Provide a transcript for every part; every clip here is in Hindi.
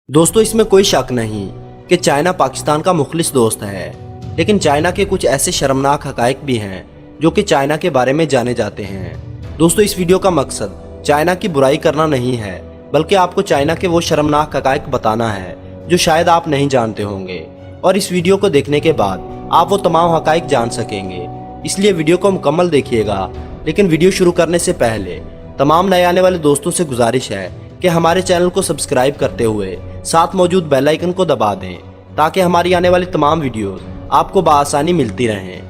दोस्तों इसमें कोई शक नहीं कि चाइना पाकिस्तान का मुखलिस दोस्त है, लेकिन चाइना के कुछ ऐसे शर्मनाक हकायक भी हैं जो कि चाइना के बारे में जाने जाते हैं। दोस्तों इस वीडियो का मकसद चाइना की बुराई करना नहीं है, बल्कि आपको चाइना के वो शर्मनाक हकायक बताना है जो शायद आप नहीं जानते होंगे, और इस वीडियो को देखने के बाद आप वो तमाम हकायक जान सकेंगे। इसलिए वीडियो को मुकम्मल देखिएगा। लेकिन वीडियो शुरू करने से पहले तमाम नए आने वाले दोस्तों से गुजारिश है कि हमारे चैनल को सब्सक्राइब करते हुए साथ मौजूद बेल आइकन को दबा दें, ताकि हमारी आने वाली तमाम वीडियोस आपको बआसानी मिलती रहें।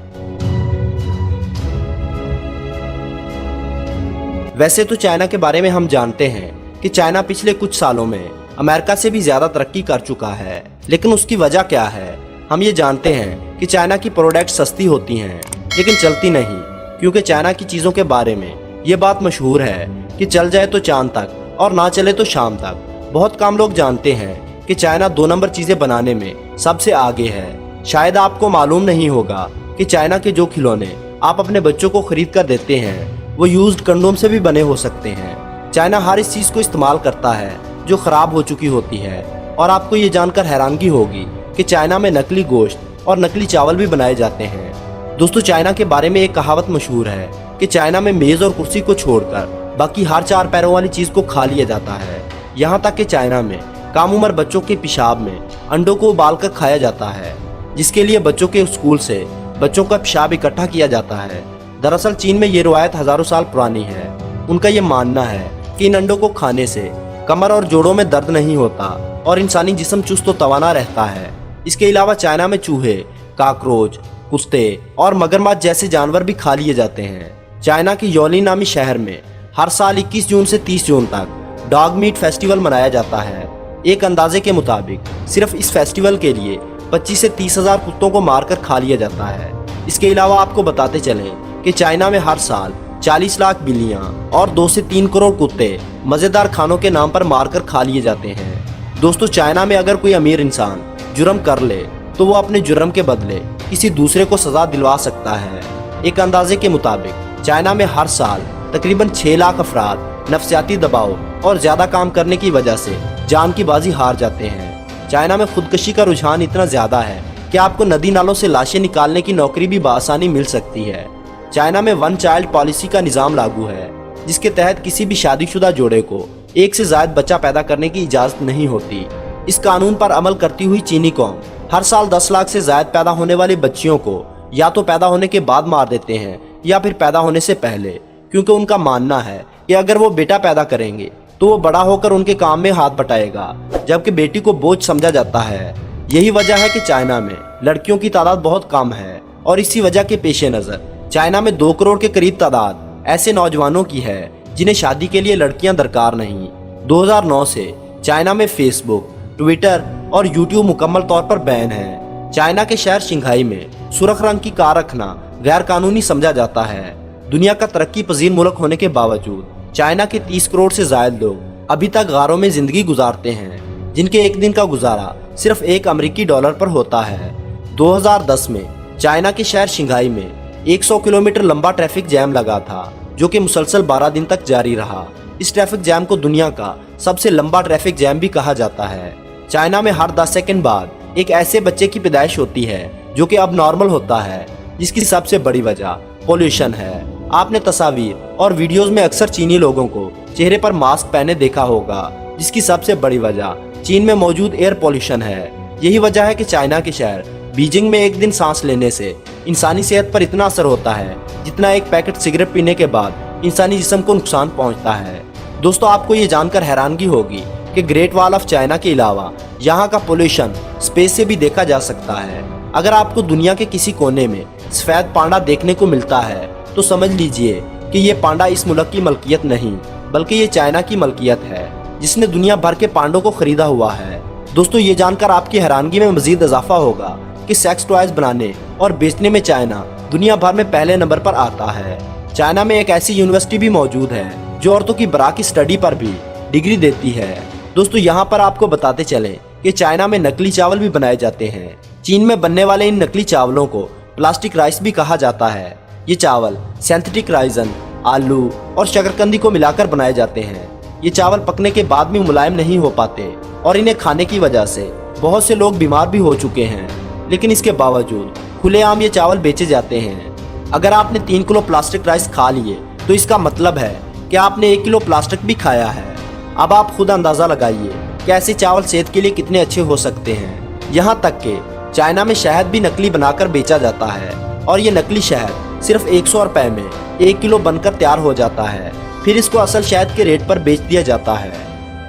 वैसे तो चाइना के बारे में हम जानते हैं कि चाइना पिछले कुछ सालों में अमेरिका से भी ज्यादा तरक्की कर चुका है, लेकिन उसकी वजह क्या है? हम ये जानते हैं कि चाइना की प्रोडक्ट सस्ती होती हैं लेकिन चलती नहीं, क्योंकि चाइना की चीज़ों के बारे में ये बात मशहूर है कि चल जाए तो चांद तक और ना चले तो शाम तक। बहुत कम लोग जानते हैं कि चाइना 2 नंबर चीज़ें बनाने में सबसे आगे है। शायद आपको मालूम नहीं होगा कि चाइना के जो खिलौने आप अपने बच्चों को खरीद कर देते हैं वो यूज्ड कंडोम से भी बने हो सकते हैं। चाइना हर इस चीज़ को इस्तेमाल करता है जो ख़राब हो चुकी होती है, और आपको ये जानकर हैरानगी होगी कि चाइना में नकली गोश्त और नकली चावल भी बनाए जाते हैं। दोस्तों चाइना के बारे में एक कहावत मशहूर है कि चाइना में मेज़ और कुर्सी को छोड़कर बाकी हर 4 पैरों वाली चीज़ को खा लिया जाता है। यहाँ तक कि चाइना में कम उम्र बच्चों के पेशाब में अंडों को उबाल कर खाया जाता है, जिसके लिए बच्चों के स्कूल से बच्चों का पेशाब इकट्ठा किया जाता है। दरअसल चीन में ये रवायत हज़ारों साल पुरानी है। उनका ये मानना है कि इन अंडों को खाने से कमर और जोड़ों में दर्द नहीं होता और इंसानी जिस्म चुस्त व तवाना रहता है। इसके अलावा चाइना में चूहे, काकरोच, कुत्ते और मगरमच्छ जैसे जानवर भी खा लिए जाते हैं। चाइना के योली नामी शहर में हर साल 21 जून से 30 जून तक डॉग मीट फेस्टिवल मनाया जाता है। एक अंदाजे के मुताबिक सिर्फ इस फेस्टिवल के लिए 25 से 30 हज़ार कुत्तों को मारकर खा लिया जाता है। इसके अलावा आपको बताते चलें कि चाइना में हर साल 40 लाख बिल्लियां और 2 से 3 करोड़ कुत्ते मज़ेदार खानों के नाम पर मारकर खा लिए जाते हैं। दोस्तों चाइना में अगर कोई अमीर इंसान जुर्म कर ले तो वो अपने जुर्म के बदले किसी दूसरे को सजा दिलवा सकता है। एक अंदाजे के मुताबिक चाइना में हर साल तकरीबन 6 लाख अफराद नफ्सियाती दबाव और ज़्यादा काम करने की वजह से जान की बाजी हार जाते हैं। चाइना में खुदकशी का रुझान इतना ज़्यादा है कि आपको नदी नालों से लाशें निकालने की नौकरी भी बआसानी मिल सकती है। चाइना में 1 चाइल्ड पॉलिसी का निज़ाम लागू है, जिसके तहत किसी भी शादीशुदा जोड़े को 1 से ज़ायद बच्चा पैदा करने की इजाज़त नहीं होती। इस कानून पर अमल करती हुई चीनी कौम हर साल 10 लाख से ज़ायद पैदा होने वाली बच्चियों को या तो पैदा होने के बाद मार देते हैं या फिर पैदा होने से पहले, क्योंकि उनका मानना है कि अगर वो बेटा पैदा करेंगे तो वो बड़ा होकर उनके काम में हाथ बटाएगा, जबकि बेटी को बोझ समझा जाता है। यही वजह है कि चाइना में लड़कियों की तादाद बहुत कम है, और इसी वजह के पेश नज़र चाइना में 2 करोड़ के करीब तादाद ऐसे नौजवानों की है जिन्हें शादी के लिए लड़कियां दरकार नहीं। 2009 से चाइना में फेसबुक, ट्विटर और यूट्यूब मुकम्मल तौर पर बैन है। चाइना के शहर शंघाई में सुर्ख रंग की कार रखना गैर कानूनी समझा जाता है। दुनिया का तरक्की पजीर मुल्क होने के बावजूद चाइना के 30 करोड़ से ज्यादा लोग अभी तक गारों में जिंदगी गुजारते हैं, जिनके एक दिन का गुजारा सिर्फ $1 अमेरिकी पर होता है। 2010 में चाइना के शहर शंघाई में 100 किलोमीटर लंबा ट्रैफिक जैम लगा था, जो कि मुसलसल 12 दिन तक जारी रहा। इस ट्रैफिक जैम को दुनिया का सबसे लंबा ट्रैफिक जैम भी कहा जाता है। चाइना में हर 10 सेकंड बाद एक ऐसे बच्चे की पैदाइश होती है जो कि अब नॉर्मल होता है, जिसकी सबसे बड़ी वजह पोल्यूशन है। आपने तस्वीर और वीडियोस में अक्सर चीनी लोगों को चेहरे पर मास्क पहने देखा होगा, जिसकी सबसे बड़ी वजह चीन में मौजूद एयर पोल्यूशन है। यही वजह है कि चाइना के शहर बीजिंग में एक दिन सांस लेने से इंसानी सेहत पर इतना असर होता है जितना एक पैकेट सिगरेट पीने के बाद इंसानी जिस्म को नुकसान पहुंचता है। दोस्तों आपको ये जानकर हैरानगी होगी कि ग्रेट वॉल ऑफ चाइना के अलावा यहाँ का पोल्यूशन स्पेस से भी देखा जा सकता है। अगर आपको दुनिया के किसी कोने में सफेद पांडा देखने को मिलता है तो समझ लीजिए कि ये पांडा इस मुल्क की मलकियत नहीं, बल्कि ये चाइना की मलकियत है, जिसने दुनिया भर के पांडों को खरीदा हुआ है। दोस्तों ये जानकर आपकी हैरानगी में मजीद इजाफा होगा कि सेक्स टॉयज बनाने और बेचने में चाइना दुनिया भर में पहले नंबर पर आता है। चाइना में एक ऐसी यूनिवर्सिटी भी मौजूद है जो औरतों की बरा की स्टडी पर भी डिग्री देती है। दोस्तों यहाँ पर आपको बताते चले कि चाइना में नकली चावल भी बनाए जाते हैं। चीन में बनने वाले इन नकली चावलों को प्लास्टिक राइस भी कहा जाता है। ये चावल सिंथेटिक राइजन, आलू और शकरकंदी को मिलाकर बनाए जाते हैं। ये चावल पकने के बाद भी मुलायम नहीं हो पाते और इन्हें खाने की वजह से बहुत से लोग बीमार भी हो चुके हैं। लेकिन इसके बावजूद खुलेआम ये चावल बेचे जाते हैं। अगर आपने 3 किलो प्लास्टिक राइस खा लिए तो इसका मतलब है कि आपने 1 किलो प्लास्टिक भी खाया है। अब आप खुद अंदाज़ा लगाइए कि ऐसे चावल सेहत के लिए कितने अच्छे हो सकते हैं। यहाँ तक कि चाइना में शहद भी नकली बनाकर बेचा जाता है और ये नकली शहद सिर्फ 100 रुपए में 1 किलो बनकर तैयार हो जाता है। फिर इसको असल शहद के रेट पर बेच दिया जाता है।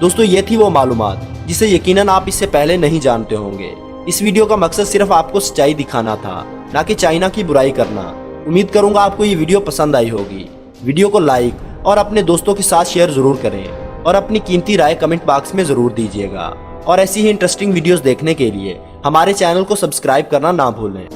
दोस्तों, ये थी वो मालूमात जिसे यकीनन आप इससे पहले नहीं जानते होंगे। इस वीडियो का मकसद सिर्फ आपको सच्चाई दिखाना था, ना कि चाइना की बुराई करना। उम्मीद करूंगा आपको ये वीडियो पसंद आई होगी। वीडियो को लाइक और अपने दोस्तों के साथ शेयर जरूर करें और अपनी कीमती राय कमेंट बॉक्स में जरूर दीजिएगा। और ऐसी ही इंटरेस्टिंग वीडियोस देखने के लिए हमारे चैनल को सब्सक्राइब करना ना भूलें।